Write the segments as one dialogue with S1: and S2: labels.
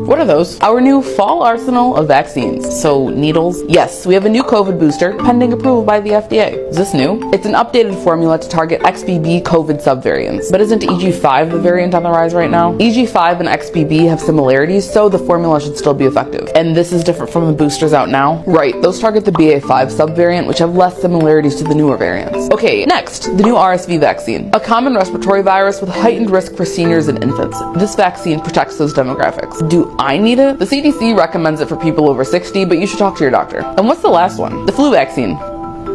S1: What are those? Our new fall arsenal of vaccines. So, needles? Yes, we have a new COVID booster pending approval by the FDA. Is this new? It's an updated formula to target XBB COVID subvariants. But isn't EG5 the variant on the rise right now? EG5 and XBB have similarities, so the formula should still be effective. And this is different from the boosters out now? Right, those target the BA5 subvariant, which have less similarities to the newer variants. Okay, next, the new RSV vaccine. A common respiratory virus with heightened risk for seniors and infants. This vaccine protects those demographics. Do I need it? The CDC recommends it for people over 60, but you should talk to your doctor. And what's the last one? The flu vaccine.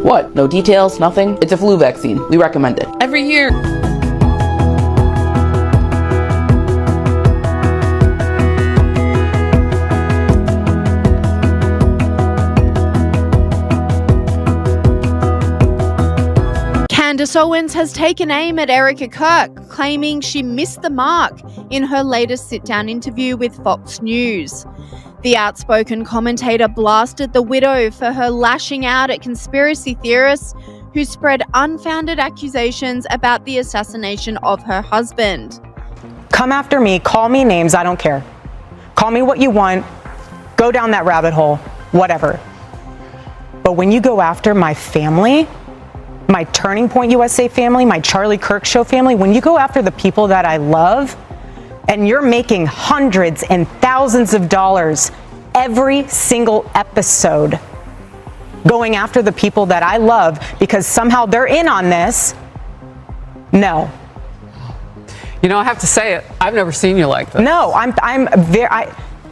S1: What? No details? Nothing? It's a flu vaccine. We recommend it. Every year.
S2: Candace Owens has taken aim at Erika Kirk, claiming she missed the mark in her latest sit-down interview with Fox News. The outspoken commentator blasted the widow for her lashing out at conspiracy theorists who spread unfounded accusations about the assassination of her husband.
S3: Come after me, call me names, I don't care. Call me what you want, go down that rabbit hole, whatever. But when you go after my family, my Turning Point USA family, my Charlie Kirk Show family, when you go after the people that I love, and you're making hundreds and thousands of dollars every single episode going after the people that I love because somehow they're in on this, no.
S4: You know, I have to say it, I've never seen you like this.
S3: No,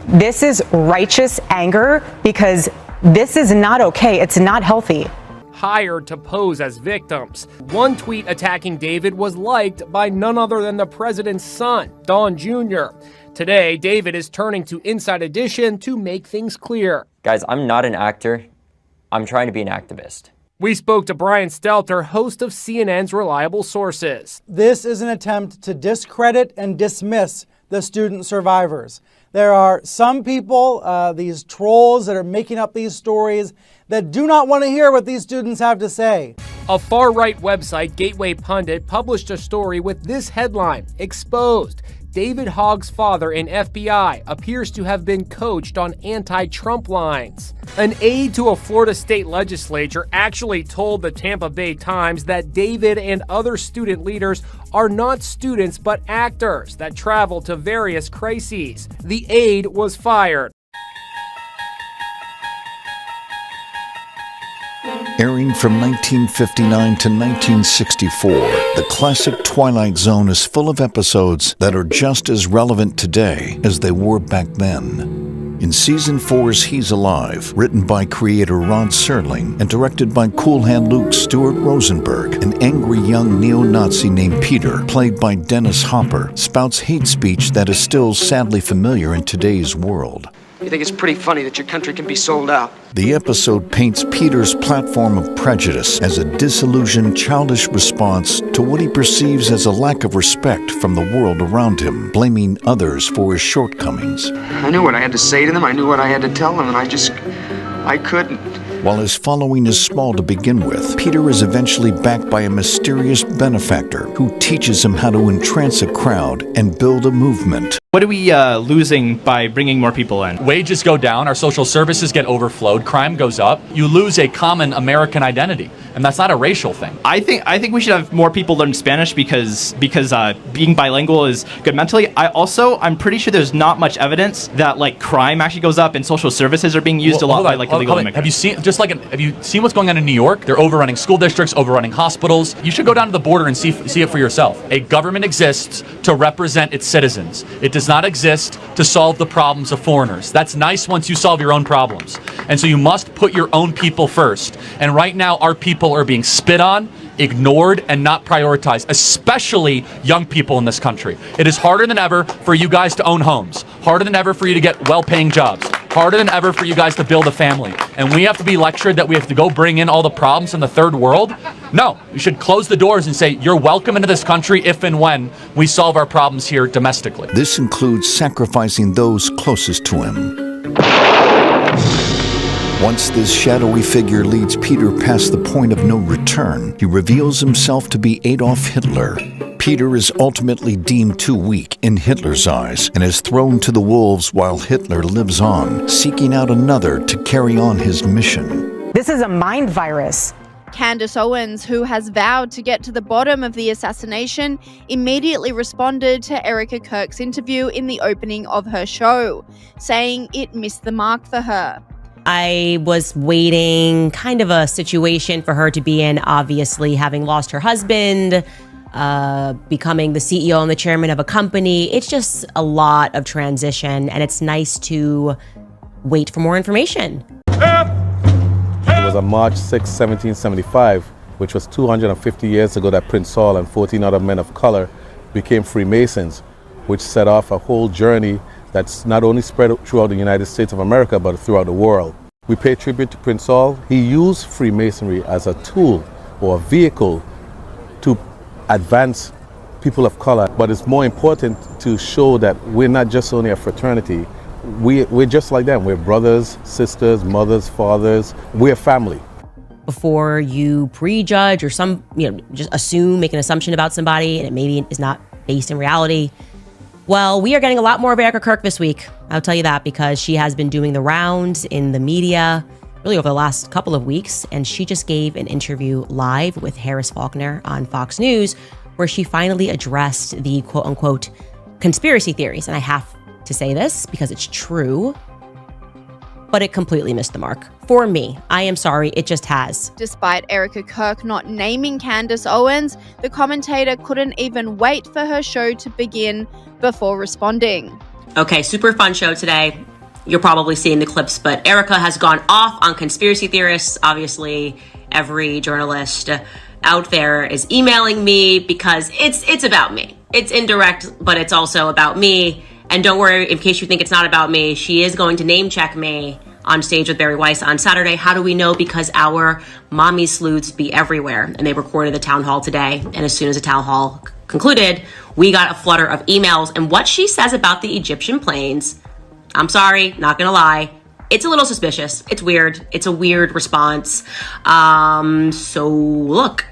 S3: this is righteous anger because this is not okay. It's not healthy.
S5: Hired to pose as victims. One tweet attacking David was liked by none other than the president's son, Don Jr. Today, David is turning to Inside Edition to make things clear.
S6: Guys, I'm not an actor. I'm trying to be an activist.
S5: We spoke to Brian Stelter, host of CNN's Reliable Sources.
S7: This is an attempt to discredit and dismiss the student survivors. There are some people, these trolls that are making up these stories that do not want to hear what these students have to say.
S5: A far-right website, Gateway Pundit, published a story with this headline, Exposed. David Hogg's father in FBI appears to have been coached on anti-Trump lines. An aide to a Florida state legislature actually told the Tampa Bay Times that David and other student leaders are not students but actors that travel to various crises. The aide was fired.
S8: Airing from 1959 to 1964, the classic Twilight Zone is full of episodes that are just as relevant today as they were back then. In Season 4's He's Alive, written by creator Rod Serling and directed by Cool Hand Luke Stewart Rosenberg, an angry young neo-Nazi named Peter, played by Dennis Hopper, spouts hate speech that is still sadly familiar in today's world.
S9: You think it's pretty funny that your country can be sold out?
S8: The episode paints Peter's platform of prejudice as a disillusioned, childish response to what he perceives as a lack of respect from the world around him, blaming others for his shortcomings.
S9: I knew what I had to say to them, I knew what I had to tell them, and I couldn't.
S8: While his following is small to begin with, Peter is eventually backed by a mysterious benefactor who teaches him how to entrance a crowd and build a movement.
S10: What are we losing by bringing more people in?
S11: Wages go down, our social services get overflowed, crime goes up. You lose a common American identity, and that's not a racial thing.
S10: I think we should have more people learn Spanish because being bilingual is good mentally. I'm pretty sure there's not much evidence that like crime actually goes up and social services are being used a lot by like illegal immigrants.
S11: Have you seen what's going on in New York? They're overrunning school districts, overrunning hospitals. You should go down to the border and see it for yourself. A government exists to represent its citizens. It does not exist to solve the problems of foreigners. That's nice once you solve your own problems. And so you must put your own people first. And right now, our people are being spit on, ignored, and not prioritized, especially young people in this country. It is harder than ever for you guys to own homes, harder than ever for you to get well-paying jobs, harder than ever for you guys to build a family. And we have to be lectured that we have to go bring in all the problems in the third world? No, we should close the doors and say, you're welcome into this country if and when we solve our problems here domestically.
S8: This includes sacrificing those closest to him. Once this shadowy figure leads Peter past the point of no return, he reveals himself to be Adolf Hitler. Peter is ultimately deemed too weak in Hitler's eyes and is thrown to the wolves while Hitler lives on, seeking out another to carry on his mission.
S3: This is a mind virus.
S2: Candace Owens, who has vowed to get to the bottom of the assassination, immediately responded to Erika Kirk's interview in the opening of her show, saying it missed the mark for her.
S12: I was waiting, kind of a situation for her to be in, obviously having lost her husband, becoming the CEO and the chairman of a company. It's just a lot of transition, and it's nice to wait for more information.
S13: It was on March 6, 1775, which was 250 years ago, that Prince Saul and 14 other men of color became Freemasons, which set off a whole journey that's not only spread throughout the United States of America, but throughout the world. We pay tribute to Prince Saul. He used Freemasonry as a tool or a vehicle to advance people of color, but it's more important to show that we're not just only a fraternity. We're just like them. We're brothers, sisters, mothers, fathers. We're family.
S12: Before you prejudge or just assume, make an assumption about somebody, and it maybe is not based in reality. Well, we are getting a lot more of Erika Kirk this week. I'll tell you that, because she has been doing the rounds in the media really over the last couple of weeks, and she just gave an interview live with Harris Faulkner on Fox News, where she finally addressed the quote-unquote conspiracy theories. And I have to say this because it's true, but it completely missed the mark. For me, I am sorry, it just has.
S2: Despite Erika Kirk not naming Candace Owens, the commentator couldn't even wait for her show to begin before responding.
S12: Okay, super fun show today. You're probably seeing the clips, but Erika has gone off on conspiracy theorists. Obviously, every journalist out there is emailing me because it's about me. It's indirect, but it's also about me. And don't worry, in case you think it's not about me, she is going to name check me on stage with Barry Weiss on Saturday. How do we know? Because our mommy sleuths be everywhere, and they recorded the town hall today. And as soon as the town hall concluded, we got a flutter of emails. And what she says about the Egyptian planes, I'm sorry, not gonna lie, it's a little suspicious. It's weird. It's a weird response. So look,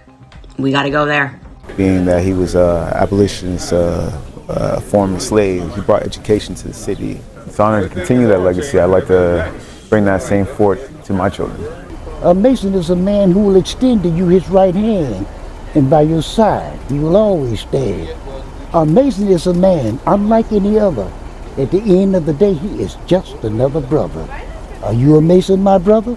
S12: we got to go there.
S14: Being that he was abolitionist, former slave, he brought education to the city. It's an honor to continue that legacy. I'd like to bring that same fort to my children.
S15: A Mason is a man who will extend to you his right hand, and by your side, he will always stand. A Mason is a man unlike any other. At the end of the day, he is just another brother. Are you a Mason, my brother?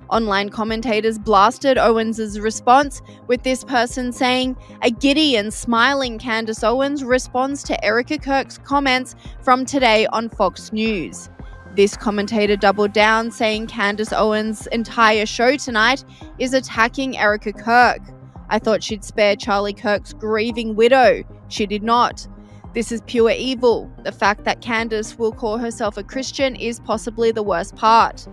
S2: Online commentators blasted Owens' response, with this person saying, a giddy and smiling Candace Owens responds to Erika Kirk's comments from today on Fox News. This commentator doubled down, saying Candace Owens' entire show tonight is attacking Erika Kirk. I thought she'd spare Charlie Kirk's grieving widow. She did not. This is pure evil. The fact that Candace will call herself a Christian is possibly the worst part.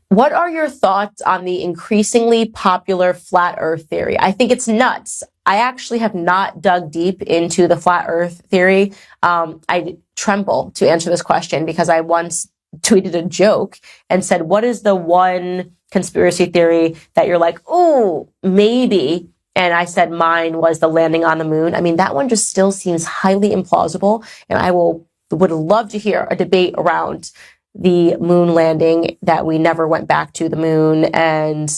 S16: What are your thoughts on the increasingly popular flat earth theory? I think it's nuts. I actually have not dug deep into the flat earth theory. I tremble to answer this question because I once tweeted a joke and said, what is the one conspiracy theory that you're like, oh, maybe? And I said mine was the landing on the moon. I mean, that one just still seems highly implausible. And I would love to hear a debate around the moon landing, that we never went back to the moon and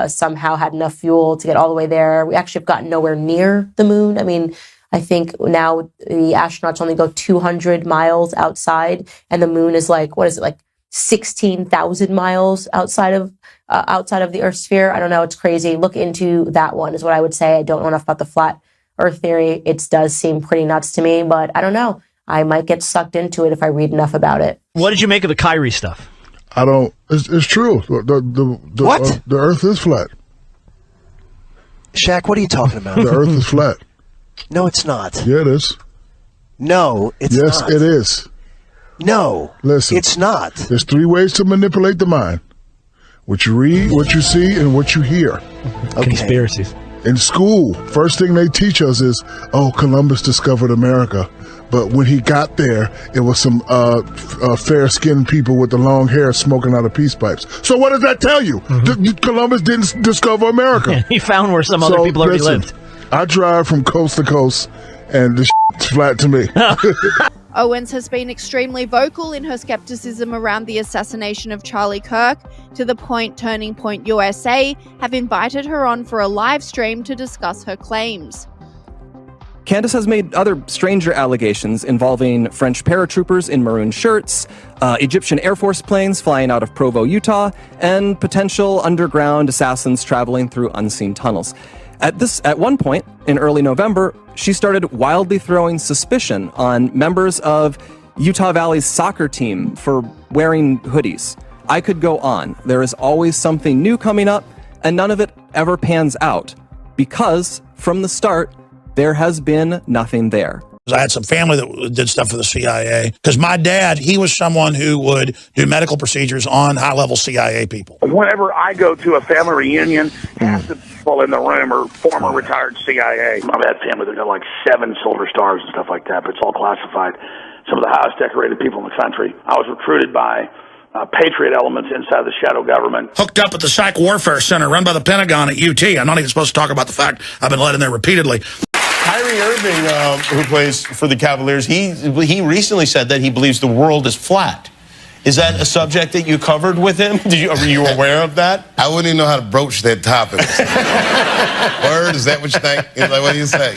S16: somehow had enough fuel to get all the way there. We actually have gotten nowhere near the moon. I mean, I think now the astronauts only go 200 miles outside, and the moon is like, what is it, like 16,000 miles outside of the Earth sphere? I don't know. It's crazy. Look into that one is what I would say. I don't know enough about the flat Earth theory. It does seem pretty nuts to me, but I don't know. I might get sucked into it if I read enough about it.
S17: What did you make of the Kyrie stuff?
S18: I don't. It's true. What? The Earth is flat.
S17: Shaq, what are you talking about?
S18: The Earth is flat.
S17: No, it's not.
S18: Yeah, it is.
S17: No, it's not.
S18: Yes, it is.
S17: No,
S18: listen.
S17: It's not.
S18: There's 3 ways to manipulate the mind: what you read, what you see, and what you hear.
S17: Okay. Conspiracies.
S18: In school, first thing they teach us is, oh, Columbus discovered America. But when he got there, it was some fair-skinned people with the long hair smoking out of peace pipes. So what does that tell you? Mm-hmm. Columbus didn't discover America.
S17: He found where some other people already lived.
S18: I drive from coast to coast, and this shit's flat to me.
S2: Owens has been extremely vocal in her skepticism around the assassination of Charlie Kirk, to the point Turning Point USA have invited her on for a live stream to discuss her claims.
S19: Candace has made other stranger allegations involving French paratroopers in maroon shirts, Egyptian Air Force planes flying out of Provo, Utah, and potential underground assassins traveling through unseen tunnels. At one point, in early November, she started wildly throwing suspicion on members of Utah Valley's soccer team for wearing hoodies. I could go on. There is always something new coming up, and none of it ever pans out, because from the start, there has been nothing there.
S20: I had some family that did stuff for the CIA, because my dad, he was someone who would do medical procedures on high-level CIA people.
S21: Whenever I go to a family reunion, half the people in the room are former retired CIA. I've had family that got like 7 Silver Stars and stuff like that, but it's all classified. Some of the highest decorated people in the country. I was recruited by patriot elements inside the shadow government.
S20: Hooked up at the Psych Warfare Center run by the Pentagon at UT. I'm not even supposed to talk about the fact I've been let in there repeatedly.
S22: Kyrie Irving, who plays for the Cavaliers, he recently said that he believes the world is flat. Is that a subject that you covered with him? Were you aware of that?
S23: I wouldn't even know how to broach that topic. Word, is that what you think? Like, what do you say?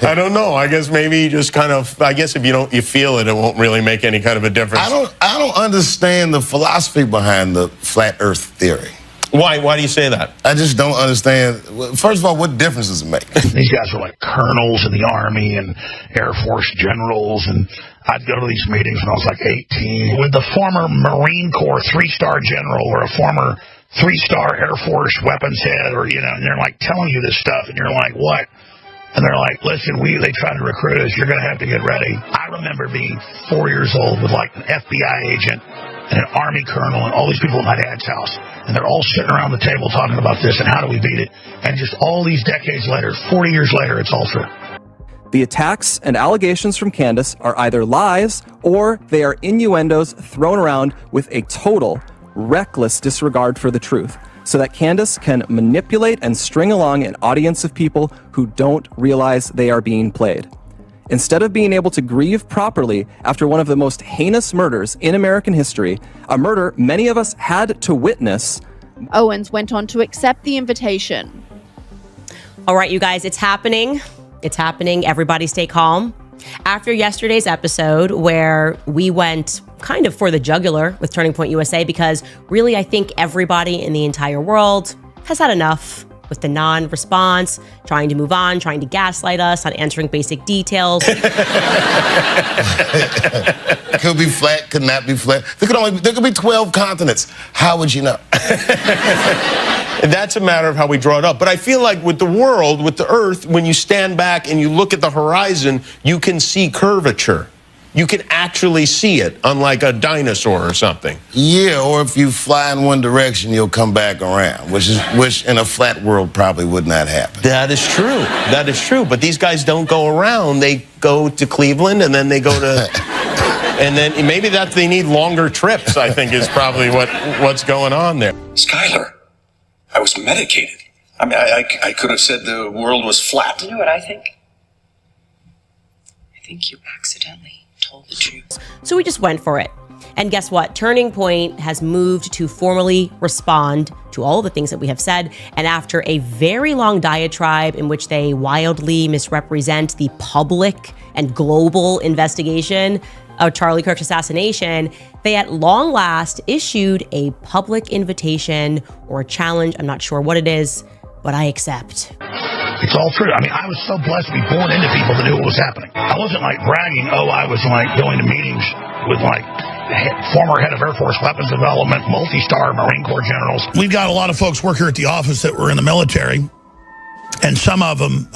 S22: I don't know. I guess maybe you just kind of, I guess if you feel it, it won't really make any kind of a difference.
S23: I don't understand the philosophy behind the flat earth theory.
S22: Why do you say that?
S23: I just don't understand. First of all, what difference does it make?
S21: These guys were like colonels in the Army and Air Force generals, and I'd go to these meetings when I was like 18 with the former Marine Corps 3-star general or a former 3-star Air Force weapons head, or and they're like telling you this stuff, and you're like, what? And they're like, listen, they tried to recruit us. You're going to have to get ready. I remember being 4 years old with like an FBI agent and an Army colonel and all these people at my dad's house. And they're all sitting around the table talking about this and how do we beat it. And just all these decades later, 40 years later, it's all true.
S19: The attacks and allegations from Candace are either lies or they are innuendos thrown around with a total, reckless disregard for the truth, so that Candace can manipulate and string along an audience of people who don't realize they are being played. Instead of being able to grieve properly after one of the most heinous murders in American history, a murder many of us had to witness,
S2: Owens went on to accept the invitation.
S12: All right, you guys, it's happening. It's happening. Everybody stay calm. After yesterday's episode, where we went kind of for the jugular with Turning Point USA, because really I think everybody in the entire world has had enough with the non-response, trying to move on, trying to gaslight us on answering basic details.
S23: Could be flat, could not be flat. There could be 12 continents. How would you know?
S22: That's a matter of how we draw it up. But I feel like with the world, with the earth, when you stand back and you look at the horizon, you can see curvature. You can actually see it, unlike a dinosaur or something.
S23: Yeah, or if you fly in one direction, you'll come back around, which in a flat world probably would not happen.
S22: That is true. That is true. But these guys don't go around. They go to Cleveland, and then they go to... and then maybe they need longer trips, I think, is probably what's going on there.
S24: Skylar, I was medicated. I mean, I could have said the world was flat.
S25: You know what I think? I think you accidentally told the truth.
S12: So we just went for it. And guess what? Turning Point has moved to formally respond to all the things that we have said. And after a very long diatribe in which they wildly misrepresent the public and global investigation of Charlie Kirk's assassination, they at long last issued a public invitation or a challenge. I'm not sure what it is, but I accept.
S21: It's all true. I mean, I was so blessed to be born into people that knew what was happening. I wasn't like bragging, I was like going to meetings with like former head of Air Force weapons development, multi-star Marine Corps generals.
S20: We've got a lot of folks work here at the office that were in the military, and some of them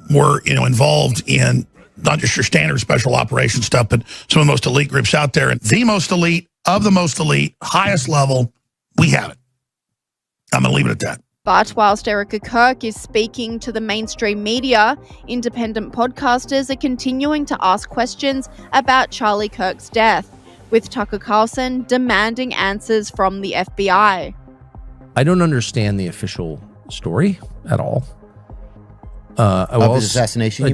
S20: were, involved in not just your standard special operations stuff, but some of the most elite groups out there. And the most elite of the most elite, highest level, we have it. I'm going to leave it at that.
S2: But whilst Erika Kirk is speaking to the mainstream media, independent podcasters are continuing to ask questions about Charlie Kirk's death, with Tucker Carlson demanding answers from the FBI.
S26: I don't understand the official story at all.
S1: Of his assassination?
S4: I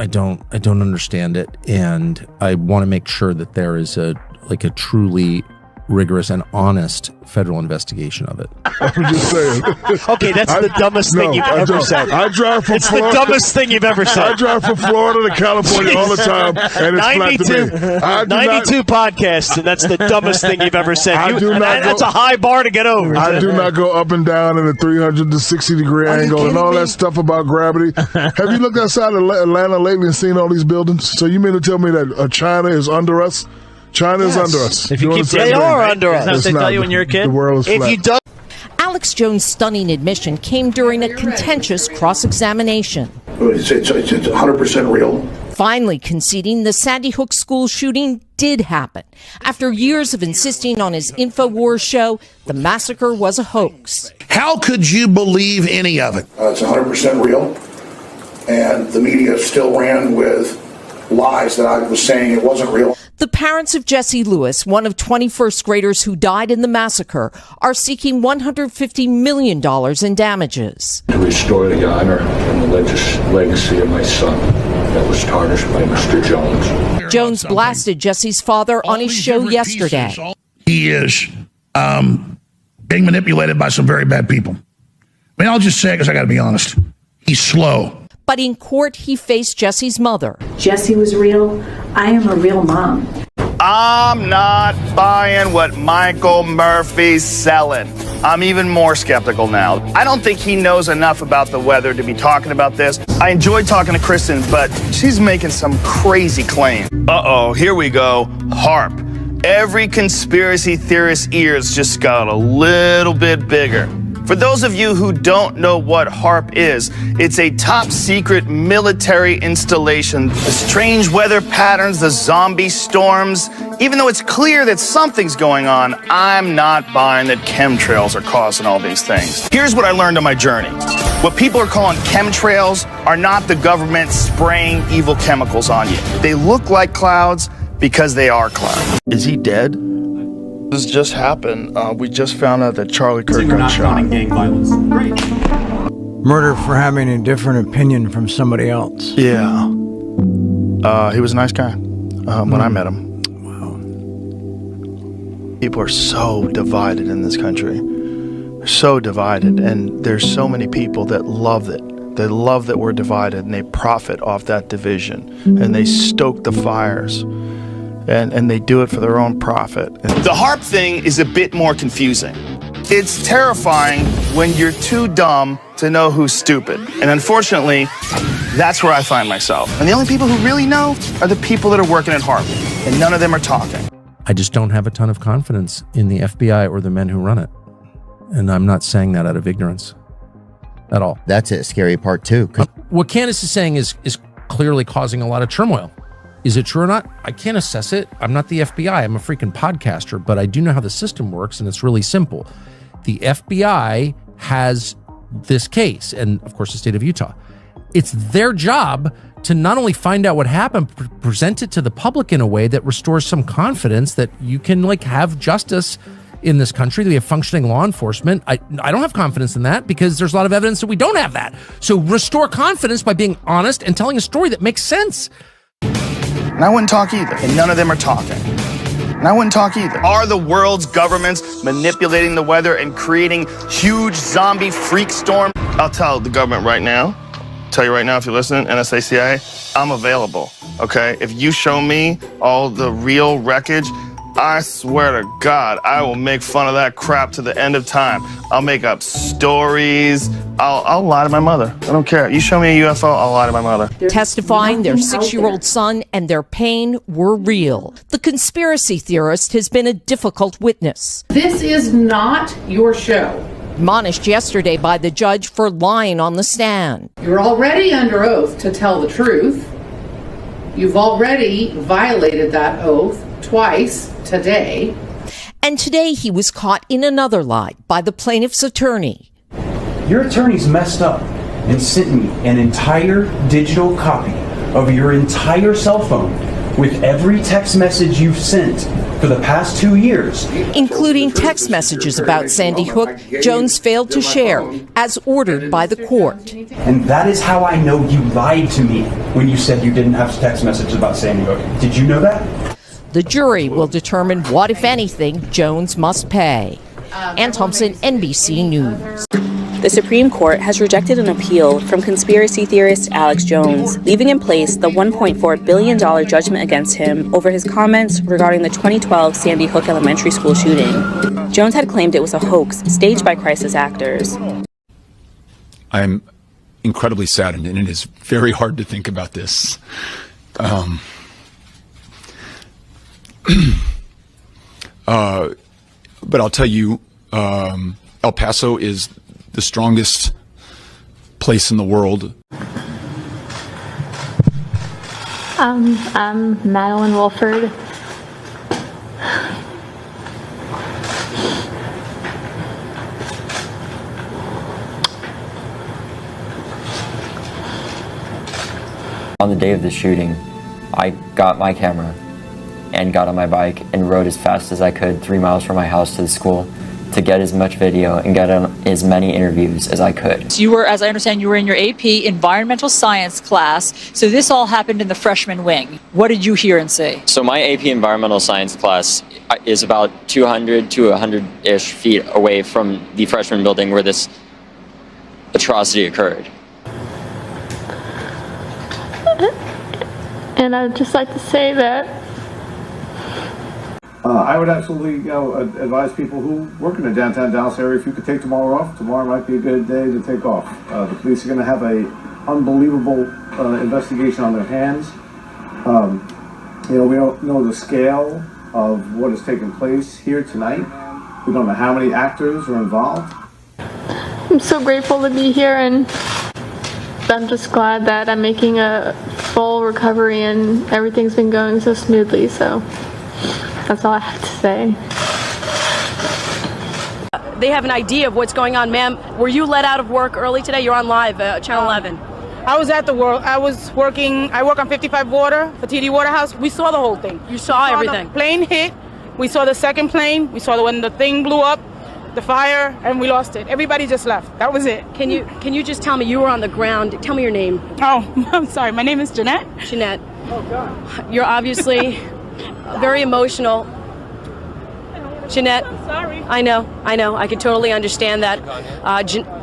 S4: don't understand it, and I want to make sure that there is a truly rigorous and honest federal investigation of it.
S18: I'm just saying.
S17: Okay, that's the dumbest thing you've ever said.
S18: I drive from Florida.
S17: It's the dumbest thing you've ever said.
S18: I drive from Florida to California all the time, and it's flat to me.
S17: 92 podcasts, and that's the dumbest thing you've ever said. That's a high bar to get over.
S18: I do not go up and down in a 360-degree angle and all that stuff about gravity. Have you looked outside of Atlanta lately and seen all these buildings? So you mean to tell me that China is under us? China is under us.
S17: If you keep they are under us.
S18: That's
S17: what they tell you when you're a kid.
S18: The world is flat.
S5: Alex Jones' stunning admission came during a contentious cross-examination.
S21: It's 100% real.
S5: Finally conceding the Sandy Hook school shooting did happen. After years of insisting on his InfoWars show, the massacre was a hoax.
S21: How could you believe any of it?
S6: It's 100% real, and the media still ran with lies that I was saying it wasn't real.
S5: The parents of Jesse Lewis, one of 20 first graders who died in the massacre, are seeking $150 million in damages.
S7: To restore the honor and the legacy of my son that was tarnished by Mr. Jones.
S5: Jones blasted Jesse's father on his show yesterday.
S21: He is being manipulated by some very bad people. I mean, I'll just say it because I got to be honest. He's slow.
S5: But in court, he faced Jesse's mother.
S26: Jesse was real. I am a real mom.
S27: I'm not buying what Michael Murphy's selling. I'm even more skeptical now. I don't think he knows enough about the weather to be talking about this. I enjoyed talking to Kristen, but she's making some crazy claim. Uh-oh, here we go. HAARP. Every conspiracy theorist's ears just got a little bit bigger. For those of you who don't know what HAARP is, it's a top secret military installation. The strange weather patterns, the zombie storms. Even though it's clear that something's going on, I'm not buying that chemtrails are causing all these things. Here's what I learned on my journey. What people are calling chemtrails are not the government spraying evil chemicals on you. They look like clouds because they are clouds. Is he dead? This just happened. We just found out that Charlie Kirk got shot.
S28: Gang violence. Great. Murder for having a different opinion from somebody else.
S27: Yeah. He was a nice guy when I met him. Wow. People are so divided in this country. They're so divided, and there's so many people that love it. They love that we're divided, and they profit off that division, and they stoke the fires. And they do it for their own profit. The HAARP thing is a bit more confusing. It's terrifying when you're too dumb to know who's stupid. And unfortunately, that's where I find myself. And the only people who really know are the people that are working at HAARP. And none of them are talking.
S4: I just don't have a ton of confidence in the FBI or the men who run it. And I'm not saying that out of ignorance at all.
S1: That's a scary part too.
S4: What Candace is saying is clearly causing a lot of turmoil. Is it true or not? I can't assess it. I'm not the FBI. I'm a freaking podcaster, but I do know how the system works, and it's really simple. The FBI has this case, and of course the state of Utah. It's their job to not only find out what happened, present it to the public in a way that restores some confidence that you can have justice in this country, that we have functioning law enforcement. I don't have confidence in that because there's a lot of evidence that we don't have that. So restore confidence by being honest and telling a story that makes sense.
S27: And I wouldn't talk either. And none of them are talking. And I wouldn't talk either. Are the world's governments manipulating the weather and creating huge zombie freak storm? I'll tell the government right now, tell you right now if you're listening, NSA, CIA, I'm available, okay? If you show me all the real wreckage, I swear to God, I will make fun of that crap to the end of time. I'll make up stories. I'll lie to my mother. I don't care. You show me a UFO, I'll lie to my mother.
S5: Testifying their 6-year-old son and their pain were real. The conspiracy theorist has been a difficult witness.
S29: This is not your show.
S5: Admonished yesterday by the judge for lying on the stand.
S29: You're already under oath to tell the truth. You've already violated that oath twice today.
S5: And today he was caught in another lie by the plaintiff's attorney.
S30: Your attorney's messed up and sent me an entire digital copy of your entire cell phone with every text message you've sent for the past 2 years.
S5: Including text messages about Sandy Hook Jones failed to share, as ordered by the court.
S30: And that is how I know you lied to me when you said you didn't have text messages about Sandy Hook. Did you know that?
S5: The jury will determine what, if anything, Jones must pay. Ann Thompson, NBC News.
S3: The Supreme Court has rejected an appeal from conspiracy theorist Alex Jones, leaving in place the $1.4 billion judgment against him over his comments regarding the 2012 Sandy Hook Elementary School shooting. Jones had claimed it was a hoax staged by crisis actors.
S8: I'm incredibly saddened, and it is very hard to think about this. But I'll tell you, El Paso is the strongest place in the world.
S9: I'm Madeline Wolford.
S10: On the day of the shooting, I got my camera and got on my bike and rode as fast as I could 3 miles from my house to the school to get as much video and get as many interviews as I could.
S11: So you were, as I understand, you were in your AP Environmental Science class, so this all happened in the freshman wing. What did you hear and say?
S10: So my AP Environmental Science class is about 200 to 100-ish feet away from the freshman building where this atrocity occurred.
S9: And I'd just like to say that
S13: I would absolutely advise people who work in the downtown Dallas area, if you could take tomorrow off, tomorrow might be a good day to take off. The police are going to have a unbelievable investigation on their hands. We don't know the scale of what has taken place here tonight. We don't know how many actors are involved.
S9: I'm so grateful to be here, and I'm just glad that I'm making a full recovery and everything's been going so smoothly, so that's all I have to say.
S14: They have an idea of what's going on. Ma'am, were you let out of work early today? You're on live, Channel 11.
S15: I was at the work. I was working. I work on 55 Water for TD Waterhouse. We saw the whole thing.
S14: You saw everything.
S15: The plane hit. We saw the second plane. We saw when the thing blew up, the fire, and we lost it. Everybody just left. That was it.
S14: Can you just tell me, you were on the ground. Tell me your name.
S15: Oh, I'm sorry. My name is Jeanette.
S14: Jeanette. Oh, God. You're obviously very emotional. Jeanette.
S15: I'm sorry.
S14: I know. I can totally understand that.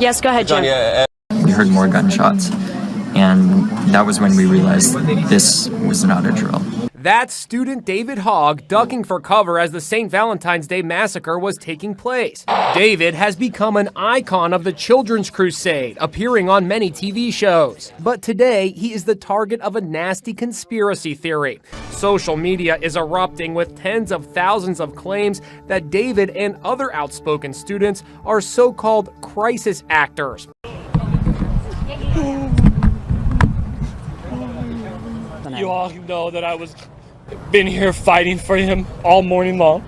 S14: Yes, go ahead, Jen.
S10: We heard more gunshots, and that was when we realized this was not a drill.
S16: That's student David Hogg ducking for cover as the St. Valentine's Day massacre was taking place. David has become an icon of the children's crusade, appearing on many TV shows. But today, he is the target of a nasty conspiracy theory. Social media is erupting with tens of thousands of claims that David and other outspoken students are so-called crisis actors.
S19: You all know that I was been here fighting for him all morning long.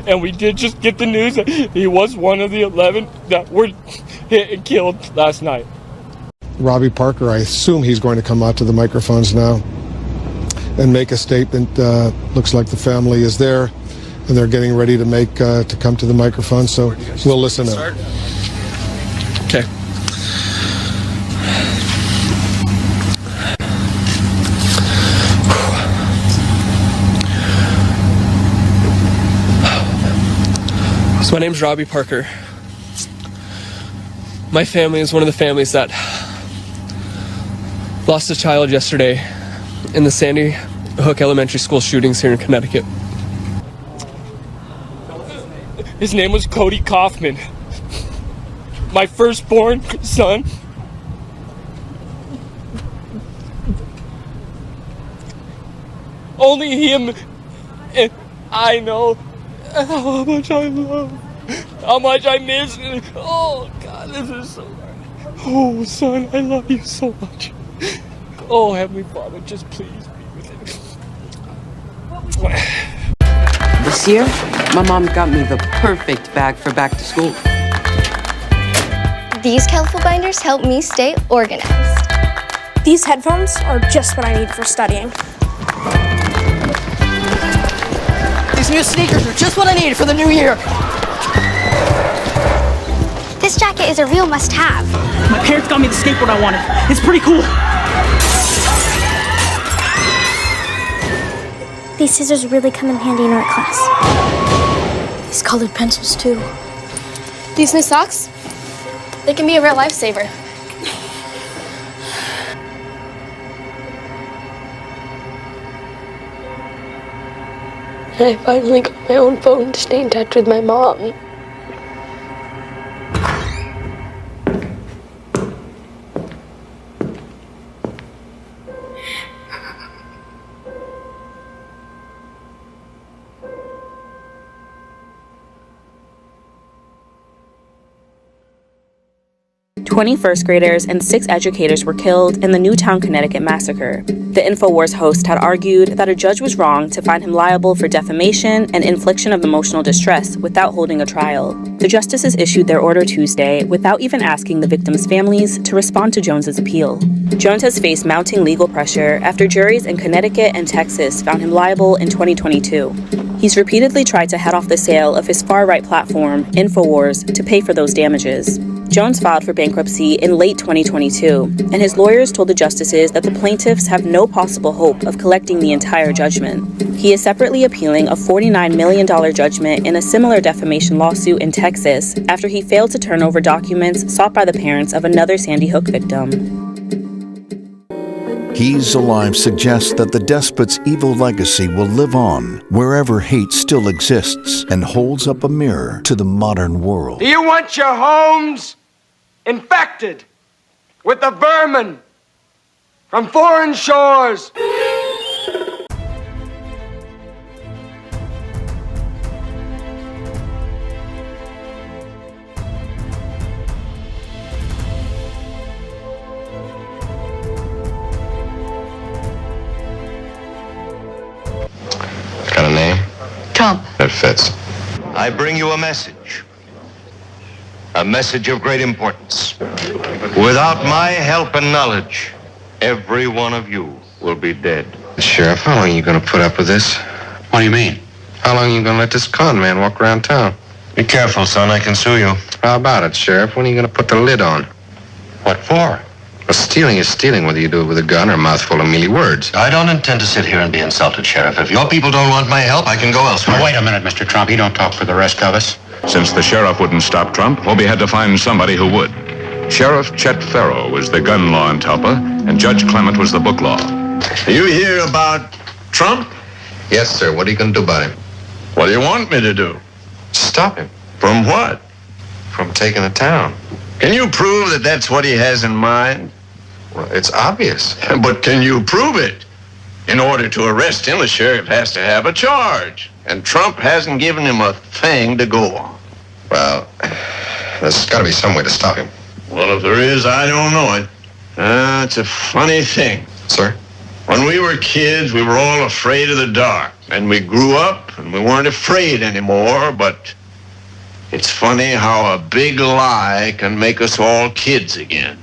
S19: And we did just get the news that he was one of the 11 that were hit and killed last night.
S31: Robbie Parker, I assume he's going to come out to the microphones now and make a statement. Looks like the family is there and they're getting ready to to come to the microphone, so we'll listen in.
S19: Okay. So my name's Robbie Parker. My family is one of the families that lost a child yesterday in the Sandy Hook Elementary School shootings here in Connecticut. His name was Cody Kaufman. My firstborn son. Only him and I know how much I love, how much I miss. Oh, God, this is so hard. Oh, son, I love you so much. Oh, Heavenly Father, just please be with him.
S32: This year, my mom got me the perfect bag for back to school.
S33: These colorful binders help me stay organized.
S2: These headphones are just what I need for studying.
S6: These new sneakers are just what I need for the new year.
S7: This jacket is a real must-have.
S6: My parents got me the skateboard I wanted. It's pretty cool.
S7: These scissors really come in handy in art class.
S2: These colored pencils, too. These new socks, they can be a real lifesaver. I finally got my own phone to stay in touch with my mom.
S3: First graders and 6 educators were killed in the Newtown, Connecticut massacre. The InfoWars host had argued that a judge was wrong to find him liable for defamation and infliction of emotional distress without holding a trial. The justices issued their order Tuesday without even asking the victims' families to respond to Jones's appeal. Jones has faced mounting legal pressure after juries in Connecticut and Texas found him liable in 2022. He's repeatedly tried to head off the sale of his far-right platform, InfoWars, to pay for those damages. Jones filed for bankruptcy in late 2022, and his lawyers told the justices that the plaintiffs have no possible hope of collecting the entire judgment. He is separately appealing a $49 million judgment in a similar defamation lawsuit in Texas after he failed to turn over documents sought by the parents of another Sandy Hook victim.
S12: He's Alive suggests that the despot's evil legacy will live on wherever hate still exists and holds up a mirror to the modern world.
S17: Do you want your homes infected with the vermin from foreign shores?
S18: Got a name?
S7: Trump.
S18: That fits.
S20: I bring you a message. A message of great importance. Without my help and knowledge, every one of you will be dead.
S18: Sheriff, how long are you going to put up with this?
S20: What do you mean?
S18: How long are you going to let this con man walk around town?
S20: Be careful, son. I can sue you.
S18: How about it, Sheriff? When are you going to put the lid on?
S20: What for?
S18: Well, stealing is stealing, whether you do it with a gun or a mouthful of mealy words.
S20: I don't intend to sit here and be insulted, Sheriff. If your people don't want my help, I can go elsewhere.
S21: Now, wait a minute, Mr. Trump. You don't talk for the rest of us.
S22: Since the sheriff wouldn't stop Trump, Hobie had to find somebody who would. Sheriff Chet Farrow was the gun law in Talpa, and Judge Clement was the book law.
S20: You hear about Trump?
S18: Yes, sir. What are you going to do about him?
S20: What do you want me to do?
S18: Stop him.
S20: From what?
S18: From taking the town.
S20: Can you prove that that's what he has in mind?
S18: Well, it's obvious.
S20: But can you prove it? In order to arrest him, the sheriff has to have a charge. And Trump hasn't given him a thing to go on.
S18: Well, there's got to be some way to stop him.
S20: Well, if there is, I don't know it. It's a funny thing.
S18: Sir?
S20: When we were kids, we were all afraid of the dark. And we grew up, and we weren't afraid anymore, but it's funny how a big lie can make us all kids again.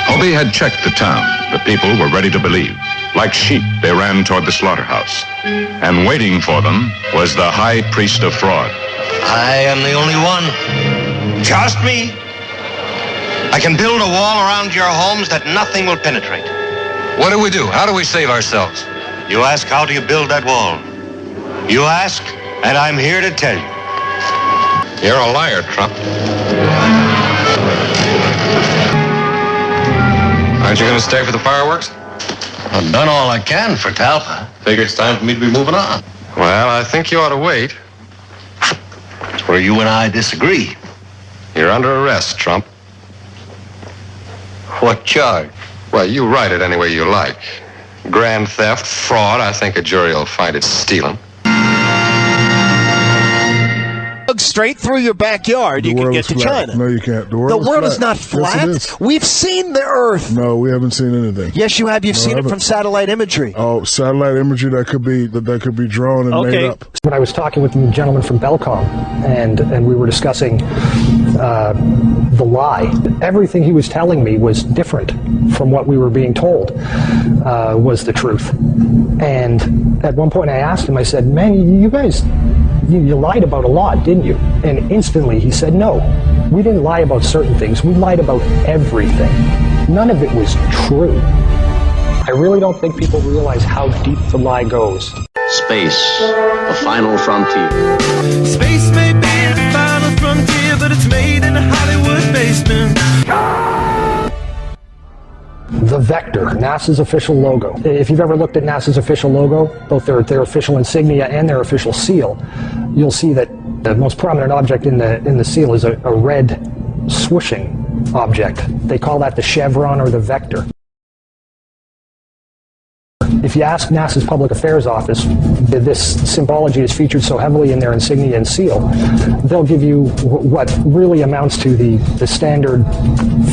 S22: Hobie had checked the town. The people were ready to believe. Like sheep, they ran toward the slaughterhouse. And waiting for them was the high priest of fraud.
S20: I am the only one. Trust me. I can build a wall around your homes that nothing will penetrate.
S18: What do we do? How do we save ourselves?
S20: You ask, how do you build that wall? You ask, and I'm here to tell you.
S18: You're a liar, Trump. Aren't you going to stay for the fireworks?
S20: I've done all I can for Talpa.
S18: Figure it's time for me to be moving on. Well, I think you ought to wait.
S20: It's where you and I disagree.
S18: You're under arrest, Trump.
S20: What charge?
S18: Well, you write it any way you like. Grand theft, fraud, I think a jury will find it stealing.
S23: Straight through your backyard, you can get to China.
S31: No, you can't. The
S23: world is not flat.
S31: Yes, it is.
S23: We've seen the Earth.
S31: No, we haven't seen anything.
S23: Yes, you have. You've seen it from satellite imagery.
S31: Oh, satellite imagery that could be drawn and made up.
S24: When I was talking with the gentleman from Belcom, and we were discussing
S1: the lie. Everything he was telling me was different from what we were being told was the truth. And at one point I asked him, I said, man, you guys, you lied about a lot, didn't you? And instantly he said, no, we didn't lie about certain things. We lied about everything. None of it was true. I really don't think people realize how deep the lie goes.
S4: Space, the final frontier.
S5: Space may be the final frontier, but it's made in a Hollywood basement.
S1: The Vector, NASA's official logo. If you've ever looked at NASA's official logo, both their official insignia and their official seal, you'll see that the most prominent object in the seal is a red swooshing object. They call that the chevron or the vector. If you ask NASA's Public Affairs Office, this symbology is featured so heavily in their insignia and seal, they'll give you what really amounts to the standard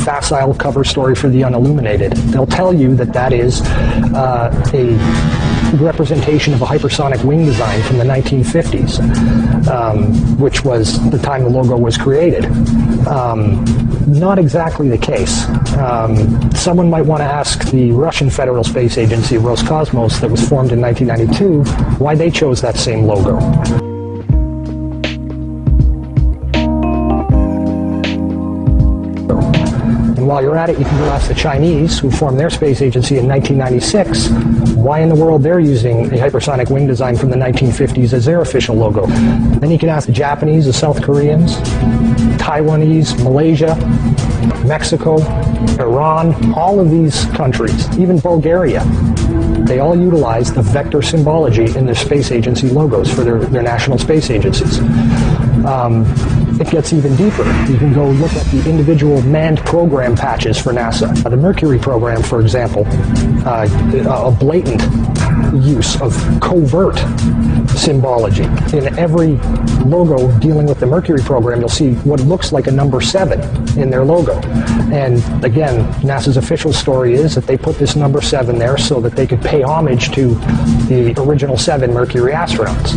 S1: facile cover story for the unilluminated. They'll tell you that that is a representation of a hypersonic wing design from the 1950s, which was the time the logo was created. Not exactly the case. Someone might want to ask the Russian Federal Space Agency, Roscosmos, that was formed in 1992, why they chose that same logo. And while you're at it, you can go ask the Chinese, who formed their space agency in 1996, why in the world they're using a hypersonic wing design from the 1950s as their official logo. Then you can ask the Japanese, the South Koreans, Taiwanese, Malaysia, Mexico, Iran, all of these countries, even Bulgaria, they all utilize the vector symbology in their space agency logos for their national space agencies. It gets even deeper. You can go look at the individual manned program patches for NASA. The Mercury program, for example, a blatant use of covert symbology. In every logo dealing with the Mercury program, you'll see what looks like a number 7 in their logo. And again, NASA's official story is that they put this number 7 there so that they could pay homage to the original 7 Mercury astronauts.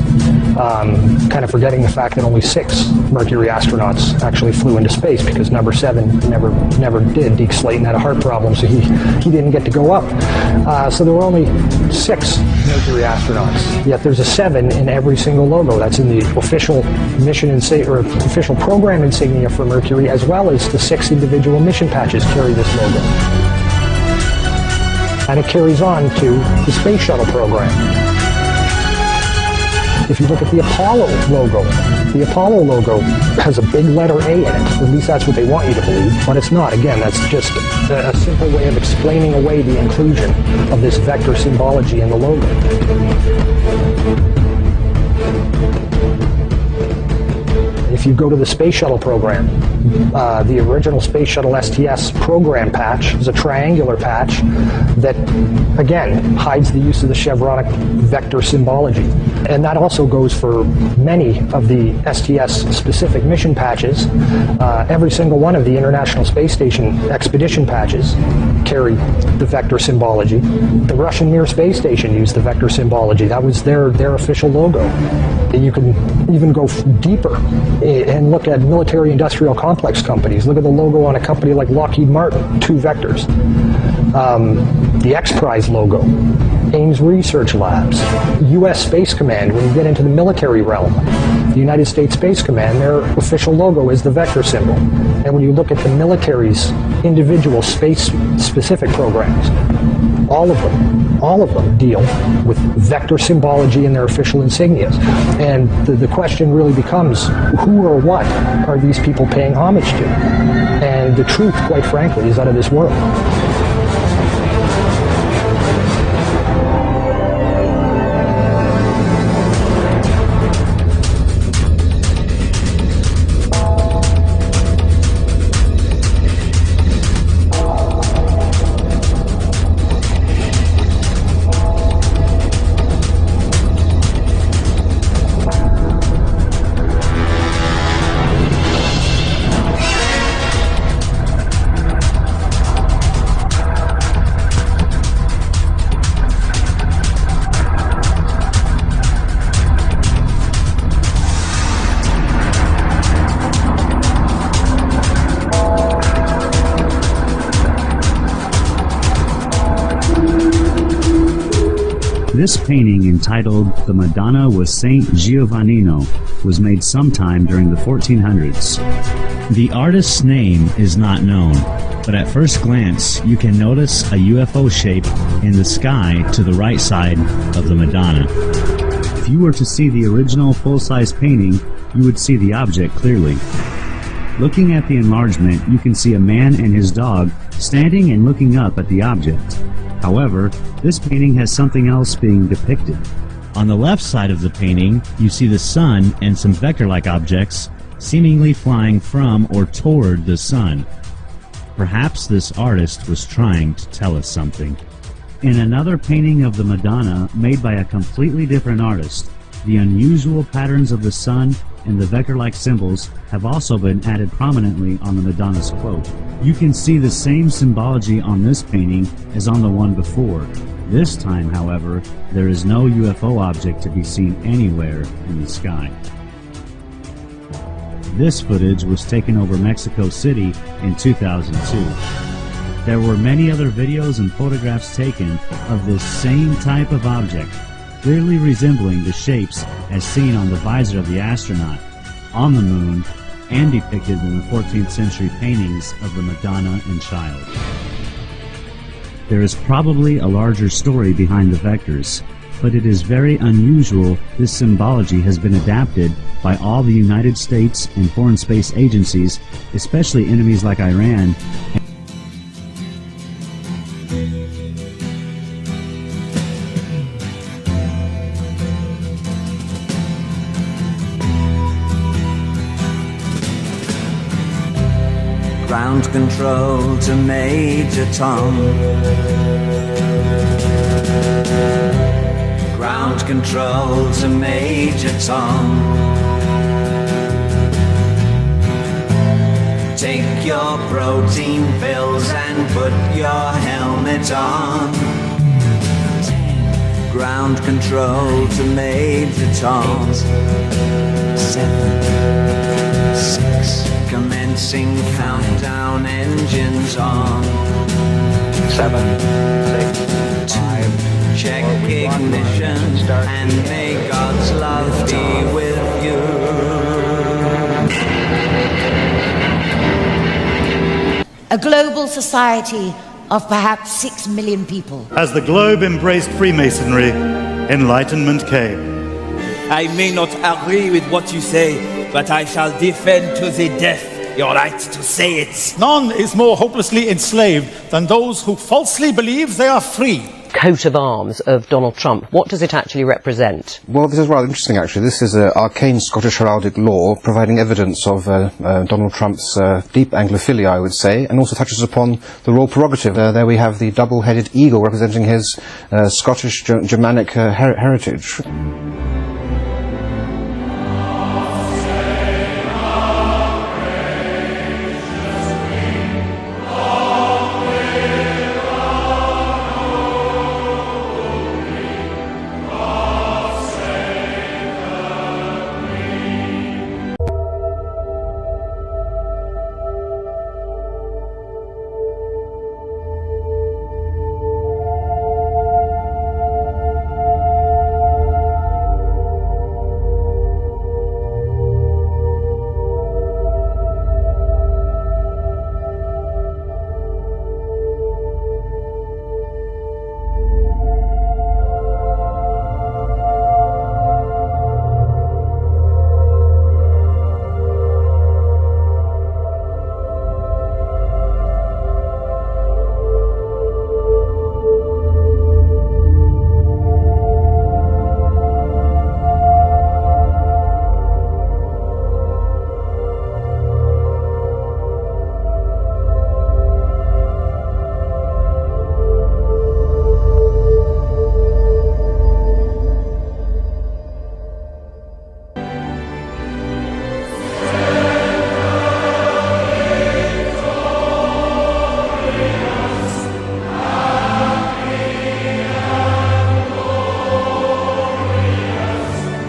S1: Kind of forgetting the fact that only 6 Mercury astronauts actually flew into space, because number 7 never did. Deke Slayton had a heart problem, so he didn't get to go up. So there were only 6 Mercury astronauts. Yet there's a 7 in every single logo. That's in the official mission or official program insignia for Mercury, as well as the 6 individual mission patches carry this logo. And it carries on to the Space Shuttle program. If you look at the Apollo logo has a big letter A in it. At least that's what they want you to believe, but it's not. Again, that's just a simple way of explaining away the inclusion of this vector symbology in the logo. If you go to the Space Shuttle program, the original Space Shuttle STS program patch is a triangular patch that, again, hides the use of the chevronic vector symbology. And that also goes for many of the STS-specific mission patches. Every single one of the International Space Station expedition patches carry the vector symbology. The Russian Mir space station used the vector symbology. That was their official logo. You can even go deeper and look at military-industrial complex companies. Look at the logo on a company like Lockheed Martin, 2 vectors. The X-Prize logo, Ames Research Labs, U.S. Space Command. When you get into the military realm, the United States Space Command, their official logo is the vector symbol. And when you look at the military's individual space-specific programs, all of them deal with vector symbology in their official insignias. And the question really becomes, who or what are these people paying homage to? And the truth, quite frankly, is out of this world.
S8: This painting, entitled The Madonna with Saint Giovannino, was made sometime during the 1400s. The artist's name is not known, but at first glance you can notice a UFO shape in the sky to the right side of the Madonna. If you were to see the original full-size painting, you would see the object clearly. Looking at the enlargement, you can see a man and his dog standing and looking up at the object. However, this painting has something else being depicted. On the left side of the painting, you see the sun and some vector-like objects seemingly flying from or toward the sun. Perhaps this artist was trying to tell us something. In another painting of the Madonna, made by a completely different artist, the unusual patterns of the sun and the vector-like symbols have also been added prominently on the Madonna's cloak. You can see the same symbology on this painting as on the one before. This time, however, there is no UFO object to be seen anywhere in the sky. This footage was taken over Mexico City in 2002. There were many other videos and photographs taken of this same type of object, clearly resembling the shapes as seen on the visor of the astronaut, on the moon, and depicted in the 14th century paintings of the Madonna and Child. There is probably a larger story behind the vectors, but it is very unusual this symbology has been adapted by all the United States and foreign space agencies, especially enemies like Iran.
S9: Ground control to Major Tom. Ground control to Major Tom. Take your protein pills and put your helmet on. Ground control to Major Tom. 7, 6. Commencing countdown, engines on. 7, 6, 5. Check ignition and may God's love be with you.
S11: A global society of perhaps 6 million people.
S13: As the globe embraced Freemasonry, enlightenment came.
S15: I may not agree with what you say, but I shall defend to the death your right to say it.
S13: None is more hopelessly enslaved than those who falsely believe they are free.
S6: Coat of arms of Donald Trump, what does it actually represent?
S24: Well, this is rather interesting, actually. This is an arcane Scottish heraldic law providing evidence of Donald Trump's deep Anglophilia, I would say, and also touches upon the royal prerogative. There we have the double-headed eagle representing his Scottish Germanic heritage.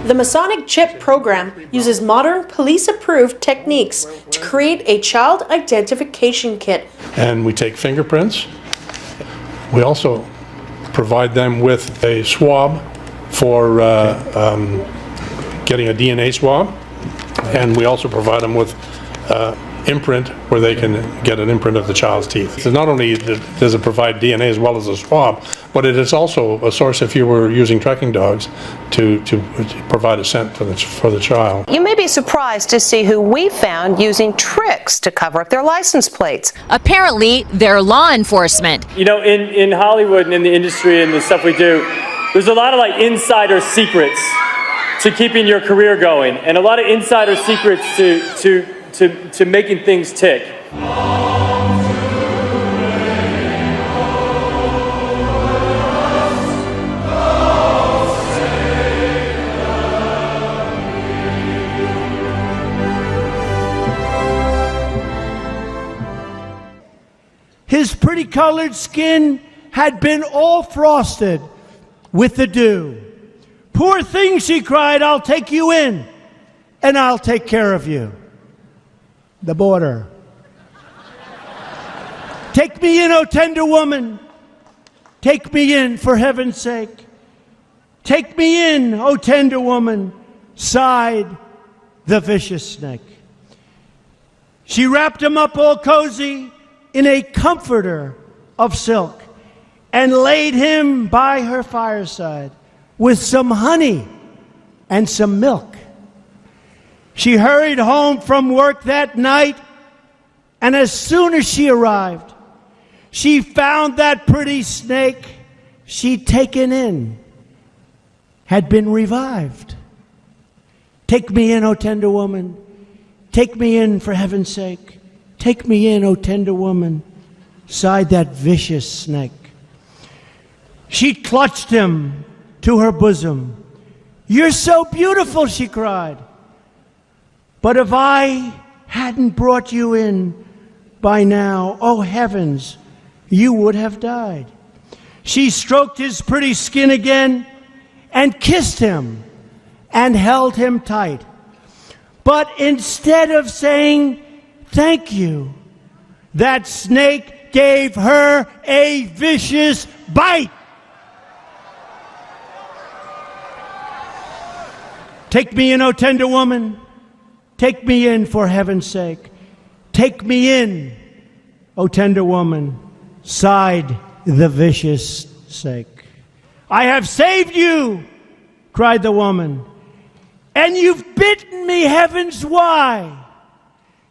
S14: The Masonic Chip program uses modern police-approved techniques to create a child identification kit.
S25: And we take fingerprints. We also
S2: provide them with a swab for getting a DNA swab, and we also provide them with imprint where they can get an imprint of the child's teeth. So not only does it provide DNA as well as a swab, but it is also a source if you were using tracking dogs to provide a scent for the child.
S3: You may be surprised to see who we found using tricks to cover up their license plates.
S10: Apparently, they're law enforcement.
S16: You know, in Hollywood and in the industry and the stuff we do, there's a lot of like insider secrets to keeping your career going, and a lot of insider secrets to making things tick.
S19: His pretty colored skin had been all frosted with the dew. Poor thing, she cried, I'll take you in, and I'll take care of you. The border. Take me in, O tender woman. Take me in, for heaven's sake. Take me in, O tender woman, sighed the vicious snake. She wrapped him up all cozy in a comforter of silk and laid him by her fireside with some honey and some milk. She hurried home from work that night, and as soon as she arrived, she found that pretty snake she'd taken in had been revived. Take me in, O tender woman. Take me in, for heaven's sake. Take me in, O tender woman, sighed that vicious snake. She clutched him to her bosom. You're so beautiful, she cried. But if I hadn't brought you in by now, oh heavens, you would have died. She stroked his pretty skin again and kissed him and held him tight. But instead of saying thank you, that snake gave her a vicious bite. Take me in, O tender woman. Take me in, for heaven's sake. Take me in, O tender woman, sighed the vicious snake. I have saved you, cried the woman, and you've bitten me, heavens, why?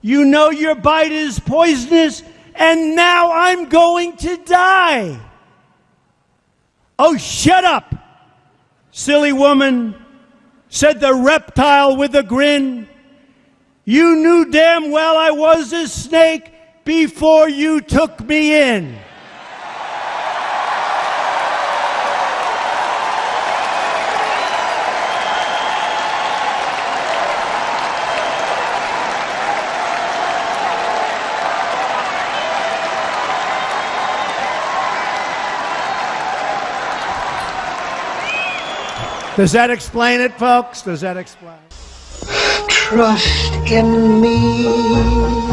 S19: You know your bite is poisonous, and now I'm going to die. Oh, shut up, silly woman, said the reptile with a grin. You knew damn well I was a snake before you took me in. Does that explain it, folks? Does that explain it?
S9: Trust in me.